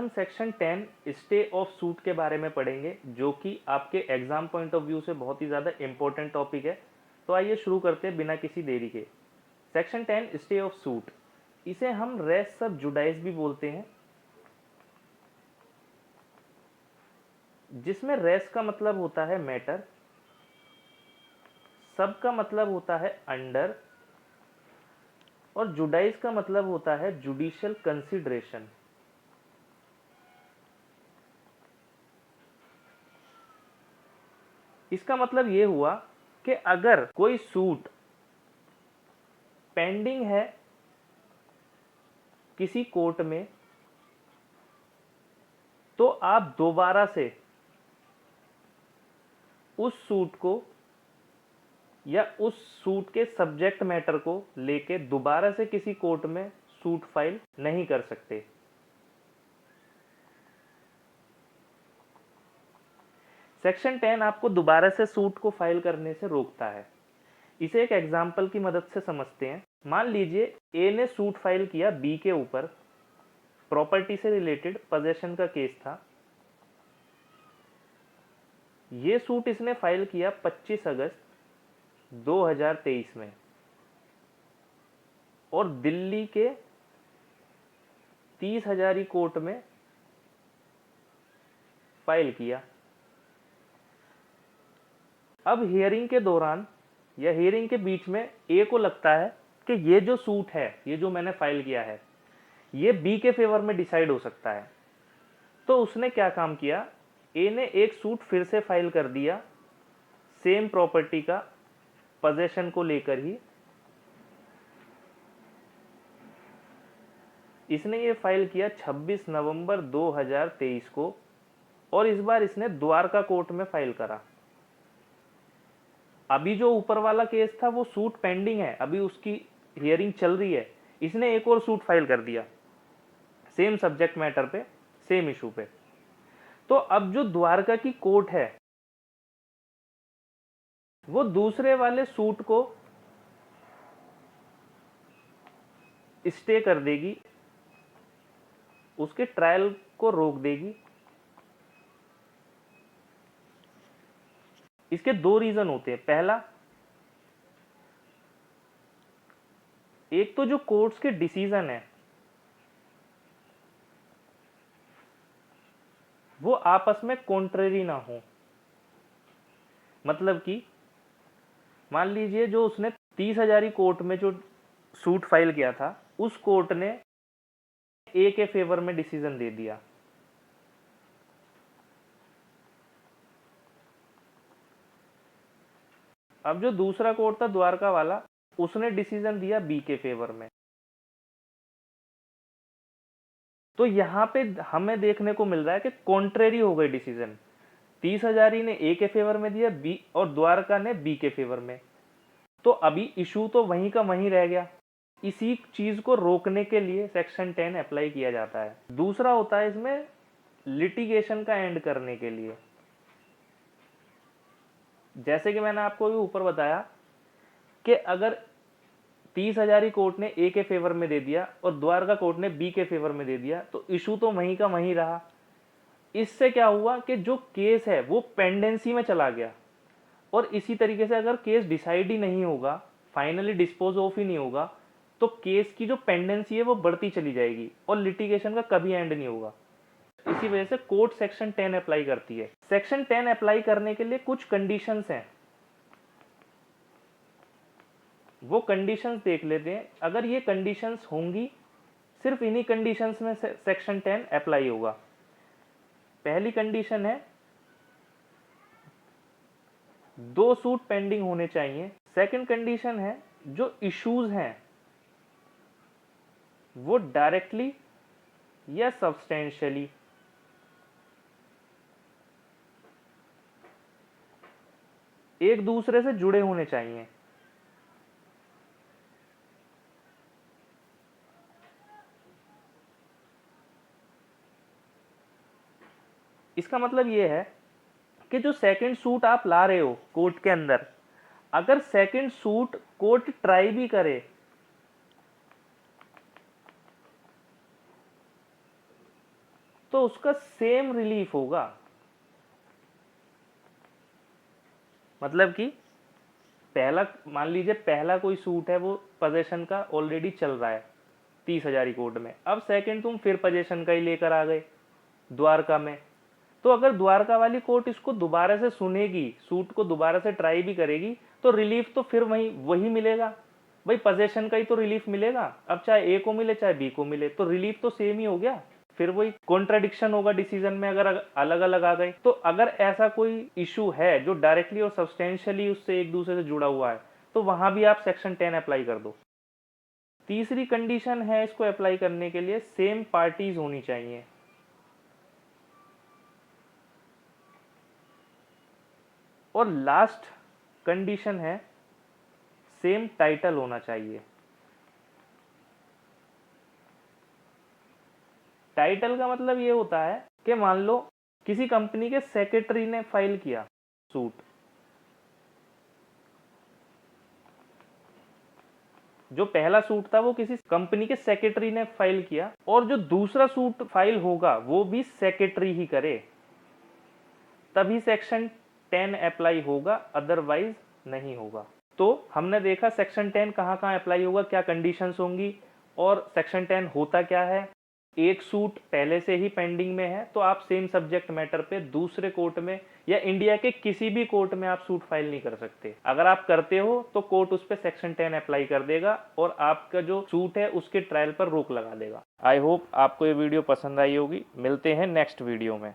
हम section 10 stay of suit के बारे में पढ़ेंगे, जो कि आपके एग्जाम पॉइंट ऑफ व्यू से बहुत ही ज़्यादा इंपॉर्टेंट टॉपिक है। तो आइए शुरू करते हैं बिना किसी देरी के। सेक्शन 10 स्टे ऑफ सूट, इसे हम रेस सब जुडाइज भी बोलते हैं, जिसमें रेस का मतलब होता है मैटर, सब का मतलब होता है अंडर, और जुडाइज का मतलब होता है जुडिशियल कंसिडरेशन। इसका मतलब ये हुआ कि अगर कोई सूट पेंडिंग है किसी कोर्ट में, तो आप दोबारा से उस सूट को या उस सूट के सब्जेक्ट मैटर को लेके दोबारा से किसी कोर्ट में सूट फाइल नहीं कर सकते। सेक्शन 10 आपको दोबारा से सूट को फाइल करने से रोकता है। इसे एक एग्जाम्पल की मदद से समझते हैं। मान लीजिए ए ने सूट फाइल किया बी के ऊपर, प्रॉपर्टी से रिलेटेड पोजेशन का केस था। ये सूट इसने फाइल किया 25 अगस्त 2023 में, और दिल्ली के 30 हजारी कोर्ट में फाइल किया। अब हियरिंग के दौरान या हियरिंग के बीच में ए को लगता है कि ये जो सूट है, ये जो मैंने फाइल किया है, ये बी के फेवर में डिसाइड हो सकता है। तो उसने क्या काम किया, ए ने एक सूट फिर से फाइल कर दिया सेम प्रॉपर्टी का पोजेशन को लेकर ही। इसने ये फाइल किया 26 नवंबर 2023 को, और इस बार इसने द्वारका कोर्ट में फाइल करा। अभी जो ऊपर वाला केस था वो सूट पेंडिंग है, अभी उसकी हियरिंग चल रही है। इसने एक और सूट फाइल कर दिया सेम सब्जेक्ट मैटर पे, सेम इशू पे। तो अब जो द्वारका की कोर्ट है वो दूसरे वाले सूट को स्टे कर देगी, उसके ट्रायल को रोक देगी। इसके दो रीजन होते हैं। पहला, एक तो जो कोर्ट्स के डिसीजन है वो आपस में कॉन्ट्रेरी ना हो। मतलब कि मान लीजिए जो उसने 30 हजारी कोर्ट में जो सूट फाइल किया था, उस कोर्ट ने ए के फेवर में डिसीजन दे दिया। अब जो दूसरा कोर्ट था द्वारका वाला, उसने डिसीजन दिया बी के फेवर में। तो यहां पे हमें देखने को मिल रहा है कि कॉन्ट्रेरी हो गई डिसीजन। 30 हजारी ने ए के फेवर में दिया बी, और द्वारका ने बी के फेवर में। तो अभी इशू तो वहीं का वहीं रह गया। इसी चीज को रोकने के लिए सेक्शन 10 अप्लाई किया जाता है। दूसरा होता है इसमें लिटिगेशन का एंड करने के लिए। जैसे कि मैंने आपको भी ऊपर बताया कि अगर 30 हजारी कोर्ट ने ए के फेवर में दे दिया और द्वारका कोर्ट ने बी के फेवर में दे दिया, तो इशू तो वहीं का वहीं रहा। इससे क्या हुआ कि जो केस है वो पेंडेंसी में चला गया, और इसी तरीके से अगर केस डिसाइड ही नहीं होगा, फाइनली डिस्पोज ऑफ ही नहीं होगा, तो केस की जो पेंडेंसी है वो बढ़ती चली जाएगी और लिटिगेशन का कभी एंड नहीं होगा। इसी वजह से कोर्ट सेक्शन 10 अप्लाई करती है। सेक्शन 10 अप्लाई करने के लिए कुछ कंडीशंस हैं, वो कंडीशंस देख लेते हैं। अगर ये कंडीशंस होंगी, सिर्फ इन्हीं कंडीशंस में सेक्शन 10 अप्लाई होगा। पहली कंडीशन है, दो सूट पेंडिंग होने चाहिए। सेकंड कंडीशन है, जो इश्यूज हैं वो डायरेक्टली या सब्सटेंशियली एक दूसरे से जुड़े होने चाहिए। इसका मतलब यह है कि जो सेकंड सूट आप ला रहे हो कोर्ट के अंदर, अगर सेकंड सूट कोर्ट ट्राई भी करे तो उसका सेम रिलीफ होगा। मतलब कि पहला, मान लीजिए पहला कोई सूट है वो पोजीशन का ऑलरेडी चल रहा है 30,000 कोर्ट में, अब सेकंड तुम फिर पोजीशन का ही लेकर आ गए द्वारका में, तो अगर द्वारका वाली कोर्ट इसको दोबारा से सुनेगी, सूट को दोबारा से ट्राई भी करेगी, तो रिलीफ तो फिर वही मिलेगा भाई, पोजीशन का ही तो रिलीफ मिलेगा। अब चाहे ए को मिले चाहे बी को मिले, तो रिलीफ तो सेम ही हो गया। फिर वही कॉन्ट्राडिक्शन होगा डिसीजन में अगर अलग अलग आ गए। तो अगर ऐसा कोई इशू है जो डायरेक्टली और सब्सटेंशियली उससे एक दूसरे से जुड़ा हुआ है, तो वहां भी आप सेक्शन 10 अप्लाई कर दो। तीसरी कंडीशन है इसको अप्लाई करने के लिए, सेम पार्टीज होनी चाहिए। और लास्ट कंडीशन है सेम टाइटल होना चाहिए। टाइटल का मतलब ये होता है कि मान लो किसी कंपनी के सेक्रेटरी ने फाइल किया सूट, जो पहला सूट था वो किसी कंपनी के सेक्रेटरी ने फाइल किया, और जो दूसरा सूट फाइल होगा वो भी सेक्रेटरी ही करे, तभी सेक्शन 10 अप्लाई होगा, अदरवाइज नहीं होगा। तो हमने देखा सेक्शन 10 कहाँ कहाँ अप्लाई होगा, क्या कंडीशंस होंगी, और सेक्शन 10 होता क्या है। एक सूट पहले से ही पेंडिंग में है तो आप सेम सब्जेक्ट मैटर पे दूसरे कोर्ट में या इंडिया के किसी भी कोर्ट में आप सूट फाइल नहीं कर सकते। अगर आप करते हो तो कोर्ट उस पर सेक्शन 10 अप्लाई कर देगा और आपका जो सूट है उसके ट्रायल पर रोक लगा देगा। आई होप आपको ये वीडियो पसंद आई होगी। मिलते हैं नेक्स्ट वीडियो में।